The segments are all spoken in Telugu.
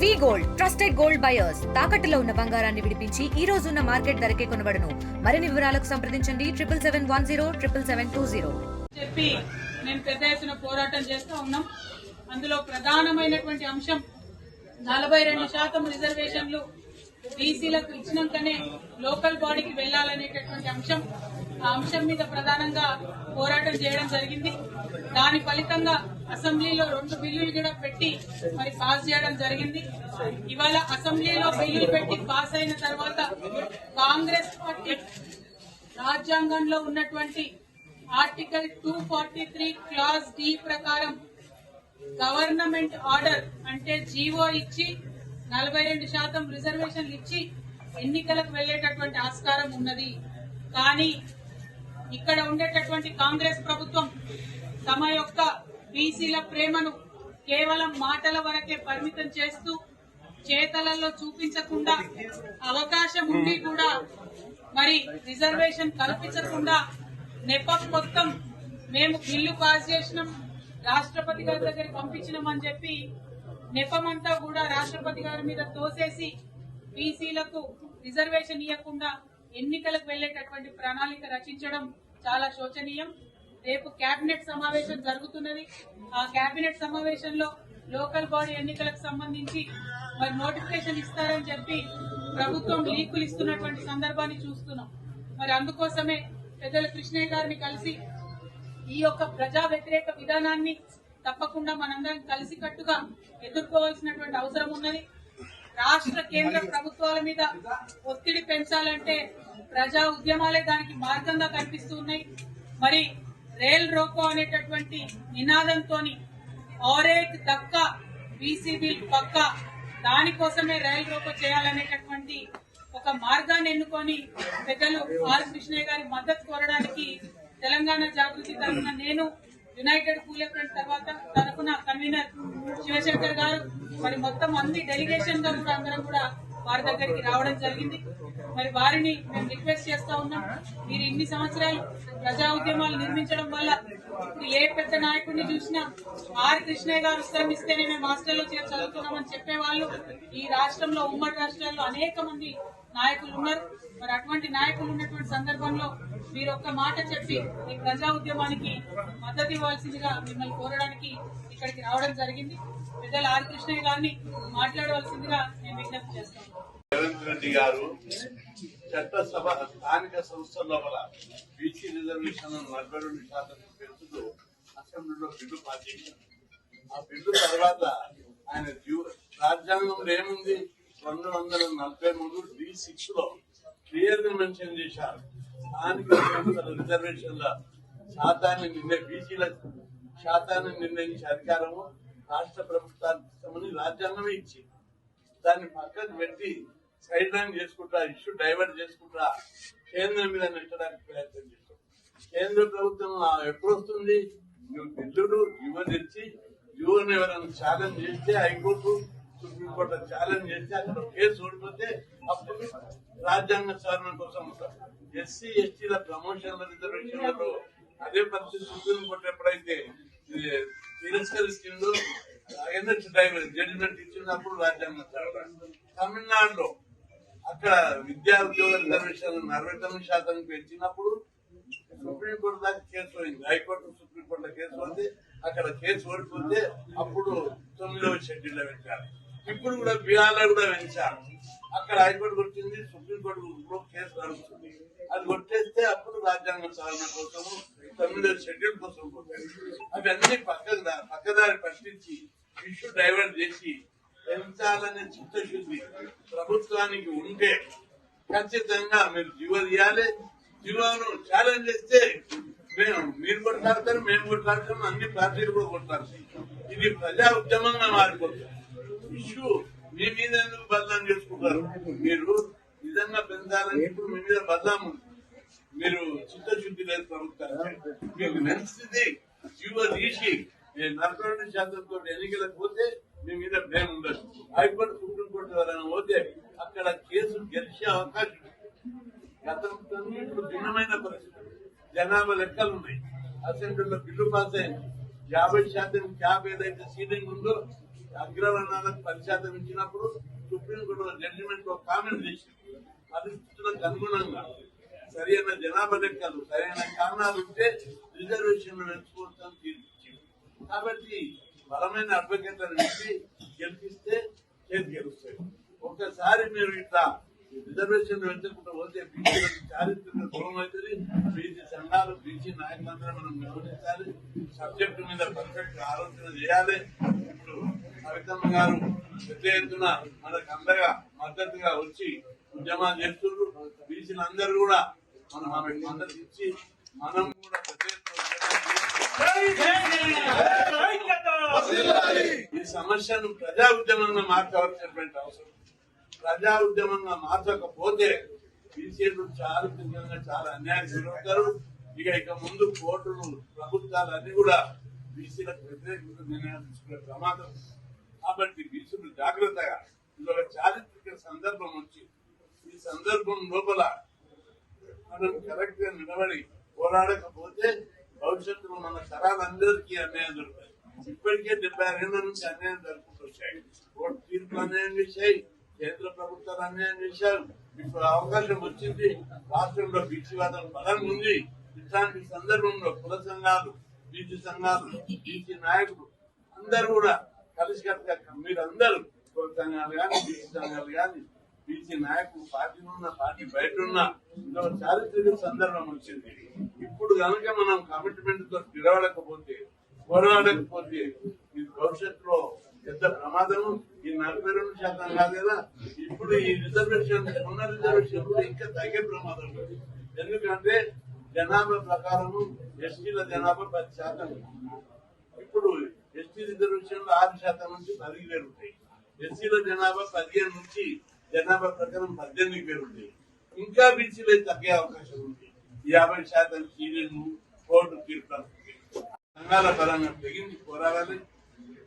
వి గోల్డ్ ట్రస్టెడ్ గోల్డ్ బయర్స్ తాకట్టులో ఉన్న బంగారాన్ని విడిపించి ఈ రోజు ఉన్న మార్కెట్ ధరకే కొనబడును. మరిన్ని వివరాలకు సంప్రదించండి 7710772020 చెప్పి మేము పెద్ద ఎత్తున పోరాటం చేస్తూ ఉన్నాం. అందులో ప్రధానమైనటువంటి అంశం 42% రిజర్వేషన్లు బీసీలకు ఇచ్చినాకనే లోకల్ బాడీకి వెళ్లాలనేటటువంటి అంశం. ఆ అంశం మీద ప్రధానంగా పోరాటం చేయడం జరిగింది. దాని ఫలితంగా అసెంబ్లీలో 2 బిల్లులు కూడా పెట్టి మరి పాస్ చేయడం జరిగింది. ఇవాళ అసెంబ్లీలో బిల్లులు పెట్టి పాస్ అయిన తర్వాత కాంగ్రెస్ పార్టీ రాజ్యాంగంలో ఉన్నటువంటి ఆర్టికల్ 243 క్లాజ్ డి ప్రకారం గవర్నమెంట్ ఆర్డర్ అంటే జీవో ఇచ్చి 42% రిజర్వేషన్లు ఇచ్చి ఎన్నికలకు వెళ్లేటటువంటి ఆస్కారం ఉన్నది. కానీ ఇక్కడ ఉండేటటువంటి కాంగ్రెస్ ప్రభుత్వం తమ యొక్క బీసీల ప్రేమను కేవలం మాటల వరకే పరిమితం చేస్తూ చేతలలో చూపించకుండా అవకాశం ఉండి కూడా మరి రిజర్వేషన్ కల్పించకుండా నెపం మొత్తం మేము బిల్లు పాస్ చేసినాం, రాష్ట్రపతి గారి దగ్గరికి పంపించినామని చెప్పి నెపమంతా కూడా రాష్ట్రపతి గారి మీద తోసేసి బీసీలకు రిజర్వేషన్ ఇవ్వకుండా ఎన్నికలకు వెళ్లేటటువంటి ప్రణాళిక రచించడం చాలా శోచనీయం. రేపు కేబినెట్ సమావేశం జరుగుతున్నది. ఆ కేబినెట్ సమావేశంలో లోకల్ బాడీ ఎన్నికలకు సంబంధించి మరి నోటిఫికేషన్ ఇస్తారని చెప్పి ప్రభుత్వం లీకులు ఇస్తున్నటువంటి సందర్భాన్ని చూస్తున్నాం. మరి అందుకోసమే పెద్దల కృష్ణయ్య గారిని కలిసి ఈ యొక్క ప్రజా వ్యతిరేక విధానాన్ని తప్పకుండా మనందరం కలిసికట్టుగా ఎదుర్కోవాల్సినటువంటి అవసరం ఉన్నది. రాష్ట్ర కేంద్ర ప్రభుత్వాల మీద ఒత్తిడి పెంచాలంటే ప్రజా ఉద్యమాలే దానికి మార్గంగా కనిపిస్తూ ఉన్నాయి. మరి రైల్ రోకో అనేటటువంటి నినాదంతో ఔరేక్ దక్కా బీసీ బిల్ పక్కా దానికోసమే రైల్ రోకో చేయాలనేటటువంటి ఒక మార్గాన్ని ఎన్నుకొని పెద్దలు ఆర్ కృష్ణయ్య గారి మద్దతు కోరడానికి తెలంగాణ జాగృతి తరఫున నేను, యునైటెడ్ కూలీ ఫ్రంట్ తరఫున కన్వీనర్ శివశంకర్ గారు మరి మొత్తం అన్ని డెలిగేషన్ గా కూడా అందరం కూడా వారి దగ్గరికి రావడం జరిగింది. మరి వారిని మేము రిక్వెస్ట్ చేస్తా ఉన్నాం, మీరు ఇన్ని సంవత్సరాలు ప్రజా ఉద్యమాలు నిర్మించడం వల్ల ఇప్పుడు ఏ పెద్ద నాయకుడిని చూసినా ఆర్ కృష్ణయ్య గారు ఉత్తరం ఇస్తేనే మేము హాస్టల్లో చేరి చదువుతున్నామని చెప్పేవాళ్ళు ఈ రాష్ట్రంలో ఉమ్మడి రాష్ట్రాల్లో అనేక మంది నాయకులు ఉన్నారు. మరి అటువంటి నాయకులు ఉన్నటువంటి సందర్భంలో మీరు ఒక్క మాట చెప్పి ఈ ప్రజా ఉద్యమానికి మద్దతు ఇవ్వాల్సిందిగా మిమ్మల్ని కోరడానికి ఇక్కడికి రావడం జరిగింది. పెద్దల ఆర్ కృష్ణయ్య గారిని మాట్లాడవలసిందిగా నేను విజ్ఞప్తి చేస్తాను. రేవంత్ రెడ్డి గారు చట్టసభ స్థానిక సంస్థల లోపల బీసీ రిజర్వేషన్ 42% పెంచుతూ అసెంబ్లీలో బిల్లు పాస్ చేశారు. ఆ బిల్లు తర్వాత ఆయన రాజ్యాంగంలో ఏముంది 243D6 లో క్లియర్ గా మెన్షన్ చేశారు. స్థానిక సంస్థల రిజర్వేషన్ల శాతాన్ని బీసీల శాతాన్ని నిర్ణయించే అధికారము రాష్ట్ర ప్రభుత్వానికి రాజ్యాంగమే ఇచ్చింది. దాన్ని పక్కకు పెట్టి సైడ్ లైన్ చేసుకుంటా ఇష్యూ డైవర్ట్ చేసుకుంటా కేంద్రం మీద నెట్టడానికి ప్రయత్నం చేస్తాం. కేంద్ర ప్రభుత్వం ఎప్పుడు వస్తుంది? నువ్వు బిల్లులు యువ తెచ్చి యువను ఎవరైనా ఛాలెంజ్ చేస్తే హైకోర్టు సుప్రీంకోర్టు ఛాలెంజ్ చేస్తే అక్కడ కేసు ఓడిపోతే అప్పుడు రాజ్యాంగ సవరణ కోసం ఎస్సీ ఎస్టీల ప్రమోషన్ల రిజర్వేషన్లలో అదే పరిస్థితి సుప్రీంకోర్టు ఎప్పుడైతే తిరస్కరిస్తుందో జడ్జిమెంట్ ఇచ్చినప్పుడు రాజ్యాంగ సవరణ. తమిళనాడులో అక్కడ విద్యా ఉద్యోగ రిజర్వేషన్ 49% పెంచినప్పుడు సుప్రీంకోర్టు దాకా కేసు పోయింది. హైకోర్టు సుప్రీంకోర్టులో కేసు పోతే అక్కడ కేసు ఓడిపోతే అప్పుడు 9వ షెడ్యూల్ లో పెంచారు. ఇప్పుడు కూడా బీహార్లో కూడా పెంచారు. అక్కడ హైకోర్టు వచ్చింది, సుప్రీంకోర్టు కేసు నడుస్తుంది. అది కొట్టేస్తే అప్పుడు రాజ్యాంగ సవరణ కోసము 9వ షెడ్యూల్ కోసం పోతారు. అవన్నీ పక్కదారి పట్టించి ఇష్యూ డైవర్ట్ చేసి పెంచాలనే చిత్తశుద్ధి ప్రభుత్వానికి ఉంటే ఖచ్చితంగా మీరు జీవో తీయాలి. జీవోను ఛాలెంజ్ చేస్తే మీరు కొట్లాడతారు, మేము కొట్లాడతాం, అన్ని పార్టీలు కూడా కొట్లాడతాయి. ఇది ప్రజా ఉద్యమంగా మారిపోతుంది. ఇష్యూ మీ మీద ఎందుకు బదనాం చేసుకుంటారు? మీరు నిజంగా పెంచాలని ఇప్పుడు మీ మీద బదనాం ఉంది. మీరు చిత్తశుద్ధి లేదు ప్రభుత్వానికి. మీకు నచ్చితే జీవో తీసి 42% ఎన్నికలకు పోతే మీ మీద భయం ఉండదు. హైకోర్టు సుప్రీంకోర్టు ఎవరైనా పోతే అక్కడ కేసు గెలిచే అవకాశం. గతంతో ఇప్పుడు భిన్నమైన పరిస్థితులు, జనాభా లెక్కలు ఉన్నాయి. అసెంబ్లీలో బిల్లు పాస్ అయింది. 50% క్యాబ్ ఏదైతే సీలింగ్ ఉందో అగ్రవర్ణాలకు 10% ఇచ్చినప్పుడు సుప్రీంకోర్టు జడ్జిమెంట్ లో కామెంట్ చేసింది. పరిస్థితులకు అనుగుణంగా సరైన జనాభా లెక్కలు సరైన కారణాలు ఉంటే రిజర్వేషన్లు పెంచుకోవచ్చని తీర్చిచ్చింది. కాబట్టి బలమైన అడ్వకేట్లను ఇచ్చి గెలిపిస్తే చేతి గెలుస్తాయి. ఒకసారి మీరు ఇట్లా రిజర్వేషన్ పెంచకుండా పోతే బీసీలకు చారిత్రక దూరం అవుతుంది. బీసీ సంఘాలు బీసీ నాయకులందరూ మనం గమనించాలి. సబ్జెక్టు మీద పర్ఫెక్ట్ ఆలోచన చేయాలి. ఇప్పుడు కవితమ్మ గారు పెద్ద ఎత్తున మనకు అండగా మద్దతుగా వచ్చి ఉద్యమాలు చేస్తున్నారు. బీసీలందరూ కూడా మనం ఆమెకు మద్దతు ఇచ్చి మనం కూడా పెద్ద ఈ సమస్యను ప్రజా ఉద్యమంగా మార్చవలసినటువంటి అవసరం. ప్రజా ఉద్యమంగా మార్చకపోతే బీసీలు చారిత్రకంగా చాలా అన్యాయం గురవుతారు. ఇక ముందు కోర్టులు ప్రభుత్వాలు అన్ని కూడా బీసీలకు వ్యతిరేకంగా నిర్ణయాలు తీసుకునే ప్రమాదం. కాబట్టి బీసీలు జాగ్రత్తగా ఇది ఒక చారిత్రక సందర్భం వచ్చి ఈ సందర్భం లోపల మనం కరెక్ట్ గా నిలబడి పోరాడకపోతే భవిష్యత్తులో మన తరాలందరికీ అన్యాయం జరుగుతాయి. ఇప్పటికే 76 ఏళ్ల నుంచి అన్యాయం జరుగుతూ వచ్చాయి. కోర్టు తీర్పులు అన్యాయం చేశాయి, కేంద్ర ప్రభుత్వాలు అన్యాయం చేశారు. ఇప్పుడు అవకాశం వచ్చింది, రాష్ట్రంలో బీసీ వాదం బలంగా ఉంది. ఇట్లాంటి సందర్భంలో కుల సంఘాలు, బీసీ సంఘాలు, బీసీ నాయకులు అందరూ కూడా కలిసికట్టుగా మీరందరూ కుల సంఘాలు కానీ బీసీ సంఘాలు కానీ బీసీ నాయకులు పార్టీలో ఉన్న పార్టీ బయట ఉన్న ఇంకో చారిత్రక సందర్భం వచ్చింది. ఇప్పుడు కనుక మనం కమిట్మెంట్ తో నిలబడకపోతే పోరాడకపోతే ఇది భవిష్యత్తులో పెద్ద ప్రమాదం. ఈ 42% కాదు కదా, ఇప్పుడు ఈ రిజర్వేషన్ ఉన్న రిజర్వేషన్ కూడా ఇంకా తగ్గే ప్రమాదం ఉంది. ఎందుకంటే జనాభా ప్రకారము ఎస్టీల జనాభా 10%. ఇప్పుడు ఎస్టీ రిజర్వేషన్ 6% నుంచి 10 పెరుగుతాయి. ఎస్సీల జనాభా 15 నుంచి జనాభా ప్రకారం 18 పెరుగుతాయి. ఇంకా బీసీలు తగ్గే అవకాశం ఉంది. 50% సీనియర్లు కోర్టు తీర్పు సంఘాల పరంగా తెగించి పోరాడాలి.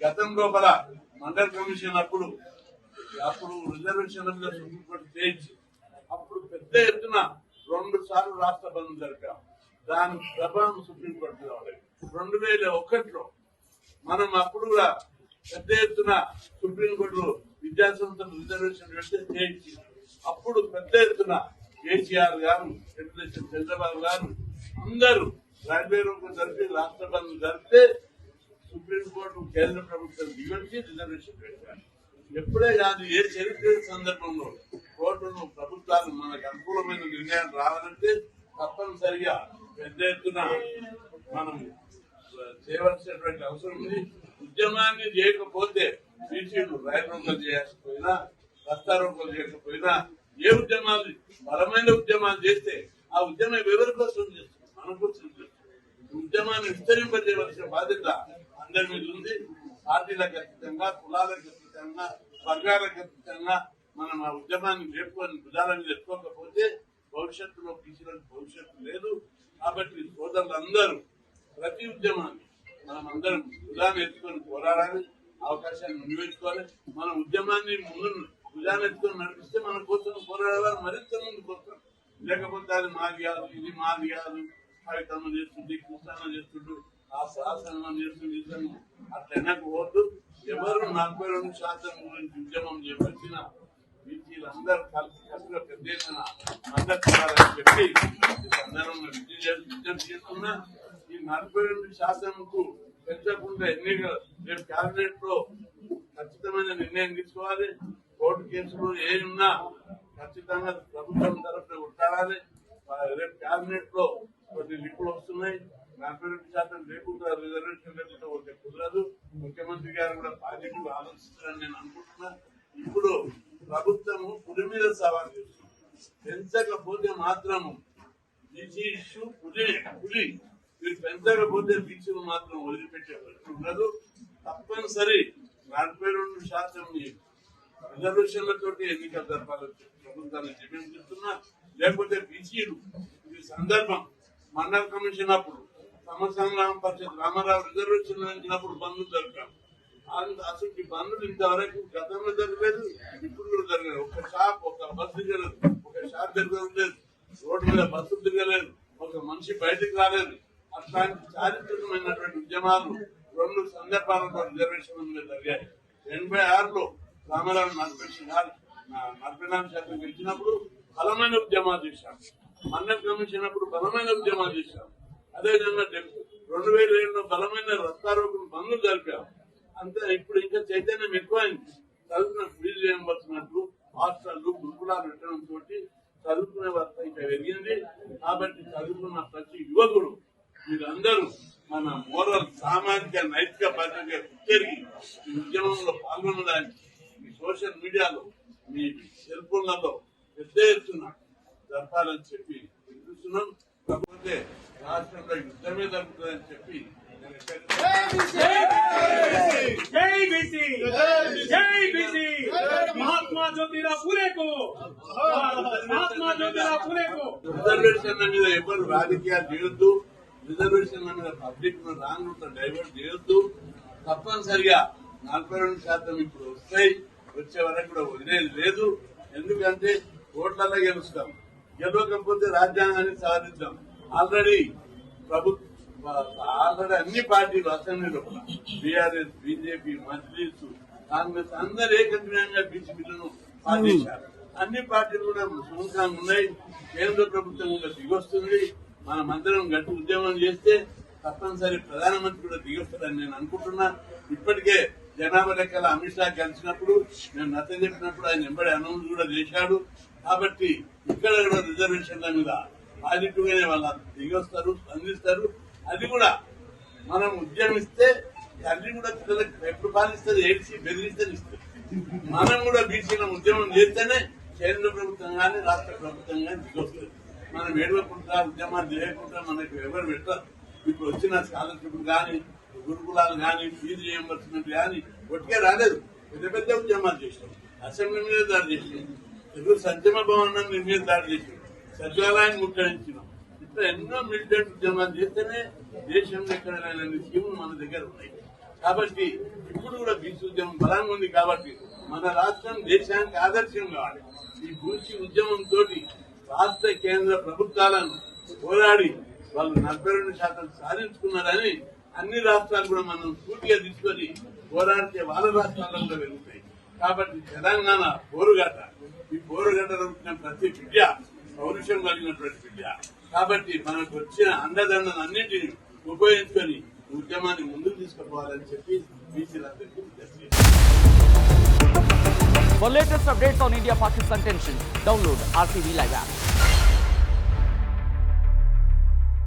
గతం లోపల మండల్ కమిషన్ అప్పుడు రిజర్వేషన్ల మీద సుప్రీంకోర్టు చేయించి అప్పుడు పెద్ద ఎత్తున 2 సార్లు రాష్ట్ర బంధు జరిపాం. దాని ప్రభావం సుప్రీంకోర్టు రావాలి. 2001లో మనం అప్పుడు కూడా పెద్ద ఎత్తున సుప్రీంకోర్టు విద్యాసంస్థలు రిజర్వేషన్ పెడితే చేయించి అప్పుడు పెద్ద ఎత్తున కేసీఆర్ గారు, చంద్రబాబు గారు అందరూ రైల్వే రోడ్లు జరిపి రాష్ట్ర బంధు జరిపితే సుప్రీంకోర్టు కేంద్ర ప్రభుత్వం దిగొచ్చి రిజర్వేషన్ పెట్టారు. ఎప్పుడే కాదు ఏ చరిత్ర సందర్భంలో కోర్టును ప్రభుత్వాలు మనకు అనుకూలమైన నిర్ణయాలు రావాలంటే తప్పనిసరిగా పెద్ద ఎత్తున మనం చేయవలసినటువంటి అవసరం ఉంది. ఉద్యమాన్ని చేయకపోతే బీసీలు రైలు రోడ్లు చేయకపోయినా రస్తా రోడ్లు చేయకపోయినా ఏ ఉద్యమాలు బలమైన ఉద్యమాలు చేస్తే ఆ ఉద్యమం ఎవరి కోసం చేస్తుంది? మన కోసం చేస్తుంది. ఉద్యమాన్ని విస్తరింపజేయవలసిన బాధ్యత అందరి మీద ఉంది. పార్టీలకు అతీతంగా, కులాలకు అతీతంగా, వర్గాలకు అతీతంగా మనం ఆ ఉద్యమాన్ని లేపుకొని భుజాల మీద ఎత్తుకోకపోతే భవిష్యత్తులో బీసీలకు భవిష్యత్తు లేదు. కాబట్టి సోదరులందరూ ప్రతి ఉద్యమాన్ని మనం అందరం భుజాన్ని ఎత్తుకొని పోరాడాలి. అవకాశాన్ని ముందుపెట్టుకోవాలి. మన ఉద్యమాన్ని ముందు భుజాన్ని ఎత్తుకొని నడిపిస్తే మన కోసం పోరాడేవారు మరింత ముందుకు వస్తారు. లేకపోతే అది మాది కాదు, ఇది మాది కాదు, కవితమ్మ చేస్తుంది, కృష్ణ చేస్తుండ్రు, ఆ శాసనం చేస్తుంది, అట్లా వెనక్కి పోతూ ఎవరు 42% గురించి ఉద్యమం చేపట్టిన వీళ్ళందరూ కలిసికట్టుగా పెద్ద ఎత్తున మద్దతు చెప్పి ఈ సందర్భంగా విజ్ఞప్తి చేస్తున్నా. ఈ 42%కు పెంచకుండా ఎన్నికలు రేపు కేబినెట్ లో ఖచ్చితమైన నిర్ణయం తీసుకోవాలి. కోర్టు కేసులు ఏమున్నా ఖచ్చితంగా ప్రభుత్వం తరఫున కొట్టాడాలి. రేపు కేబినెట్ లో కొన్ని లిప్పులు వస్తున్నాయి. 42% లేకుండా రిజర్వేషన్ లేకుండా ఒకటి కుదరదు. ముఖ్యమంత్రి గారు కూడా పాజిటివ్ ఆలోచిస్తారని నేను అనుకుంటున్నా. ఇప్పుడు ప్రభుత్వము పులి మీద సవాల్ చేస్తుంది. పెంచకపోతే మాత్రము బీసీ ఇష్యూ పులి మీరు పెంచకపోతే బీసీలు మాత్రం వదిలిపెట్టే పరిస్థితి ఉండదు. తప్పనిసరి 42% రిజర్వేషన్లతో ఎన్నికలు జరపాలని ప్రభుత్వాన్ని డిమాండ్ చేస్తున్నా. లేకపోతే బీసీలు ఈ సందర్భం మండల్ కమిషన్ అప్పుడు సమసంగ్రామ పరిషత్ రామారావు రిజర్వేషన్ ఇచ్చినప్పుడు బంధులు జరిపాం. అసలు ఈ బంధులు ఇంతవరకు గతంలో జరగలేదు, ఇప్పుడు కూడా జరగలేదు. ఒక షాప్, ఒక బస్సు తిరగలేదు, ఒక షాప్ జరగలేదు, రోడ్డు మీద బస్సులు తిరగలేదు, ఒక మనిషి బయటకు రాలేదు. అట్లాంటి చారిత్రకమైనటువంటి ఉద్యమాలు 2 సందర్భాలలో రిజర్వేషన్ మీద జరిగాయి. 86లో రామారావు 44% గెలిచినప్పుడు బలమైన ఉద్యమాలు చేశాం. మన్నెం కమిషన్ అప్పుడు బలమైన ఉద్యమాలు చేశాం. అదేవిధంగా 2007లో బలమైన రస్తారోకులు బంధులు జరిపాం. అంతే ఇప్పుడు ఇంకా చైతన్యం ఎక్కువైంది. చదువుకున్న ఫీజు రియంబర్స్మెంట్లు, హాస్టళ్లు, గురుకులాలు పెట్టడంతో చదువుకునే వర్త ఇంకా పెరిగింది. కాబట్టి చదువుకున్న ప్రతి యువకుడు మీరందరూ మన మోరల్ సామాజిక నైతిక బాధ్యత తిరిగి ఈ ఉద్యమంలో పాల్గొనడానికి మీ సోషల్ మీడియాలో మీ సెల్ ఫోన్లలో పెద్ద ఎత్తున జరపాలని చెప్పి చూస్తున్నాం. కాకపోతే రాష్ట్రంలో యుద్ధమే జరుగుతుందని చెప్పి महात्मा ज्योतिराव फुले को రిజర్వేషన్ల మీద ఎవరు రాజకీయాలు చేయొద్దు. రిజర్వేషన్ల మీద పబ్లిక్ రాంగ్ డైవర్ట్ చేయొద్దు. తప్పనిసరిగా 42% ఇప్పుడు వస్తాయి. వచ్చే వరకు కూడా వదిలేది లేదు. ఎందుకంటే ఓట్లలో గెలుస్తాం. గెలవకపోతే రాజ్యాంగాన్ని సాధిద్దాం. ఆల్రెడీ అన్ని పార్టీలు అసెంబ్లీలో బీఆర్ఎస్, బీజేపీ, మజ్లీస్, కాంగ్రెస్ అందరూ ఏకగ్రీవంగా బీసీ బిల్లును పాటించారు. అన్ని పార్టీలు కూడా సుముఖంగా ఉన్నాయి. కేంద్ర ప్రభుత్వం కూడా దిగొస్తుంది. మనమందరం గట్టి ఉద్యమం చేస్తే తప్పనిసరి ప్రధానమంత్రి కూడా దిగొస్తారని నేను అనుకుంటున్నా. ఇప్పటికే జనాభా లెక్కల అమిత్ షా కలిసినప్పుడు నేను నచ్చ చెప్పినప్పుడు ఆయన వెంబడి అనౌన్స్ కూడా చేశాడు. కాబట్టి ఇక్కడ కూడా రిజర్వేషన్ల మీద పాజిటివ్ గానే వాళ్ళ దిగొస్తారు, స్పందిస్తారు. అది కూడా మనం ఉద్యమిస్తే తల్లి కూడా పిల్లలకు ఎప్పుడు పాలిస్తుంది, ఏడ్చి బెదిరిస్తే ఇస్తుంది. మనం కూడా బీసీల ఉద్యమం చేస్తేనే కేంద్ర ప్రభుత్వం కానీ రాష్ట్ర ప్రభుత్వం కానీ దిగొస్తుంది. మనం ఏడవకుండా ఉద్యమాలు చేయకుండా మనకు ఎవరు పెట్టారు. ఇప్పుడు వచ్చిన స్కాలర్షిప్ కానీ, గురుకులాలు కానీ, ఫీజు రియంబర్స్మెంట్ కానీ ఒట్టిగా రాలేదు. పెద్ద పెద్ద ఉద్యమాలు చేసాం. అసెంబ్లీ మీద దాడి చేసాం. తెలుగు సంక్షేమ భవనం మీద దాడి చేసాం. సచివాలయాన్ని ముట్టడించినాం. ఇట్లా ఎన్నో మిలిటెంట్ ఉద్యమాలు చేస్తేనే దేశంలో ఎక్కడైనా స్కీములు మన దగ్గర ఉన్నాయి. కాబట్టి ఇప్పుడు కూడా బీసీ ఉద్యమం బలంగా ఉంది. కాబట్టి మన రాష్ట్రం దేశానికి ఆదర్శం కావాలి. ఈ బీసీ ఉద్యమంతో రాష్ట్ర కేంద్ర ప్రభుత్వాలను పోరాడి వాళ్ళు 42% సాధించుకున్నారని అన్ని రాష్ట్రాలు కూడా మనం పూర్తిగా తీసుకొని పోరాడితే వాళ్ళ రాష్ట్రాల్లో కూడా వెళ్తాయి. కాబట్టి తెలంగాణ పోరుగడ్డ, ఈ పోరుగడ్డలో పుట్టిన ప్రతి బిడ్డ పౌరుషం కలిగినటువంటి బిడ్డ. కాబట్టి మనకు వచ్చిన అండదండను అన్నింటినీ ఉపయోగించుకొని ఉద్యమాన్ని ముందుకు తీసుకుపోవాలని చెప్పి బీసీలందరికీ విజ్ఞప్తి చేస్తున్నాను. For latest updates on India-Pakistan tensions, download RTV Live app.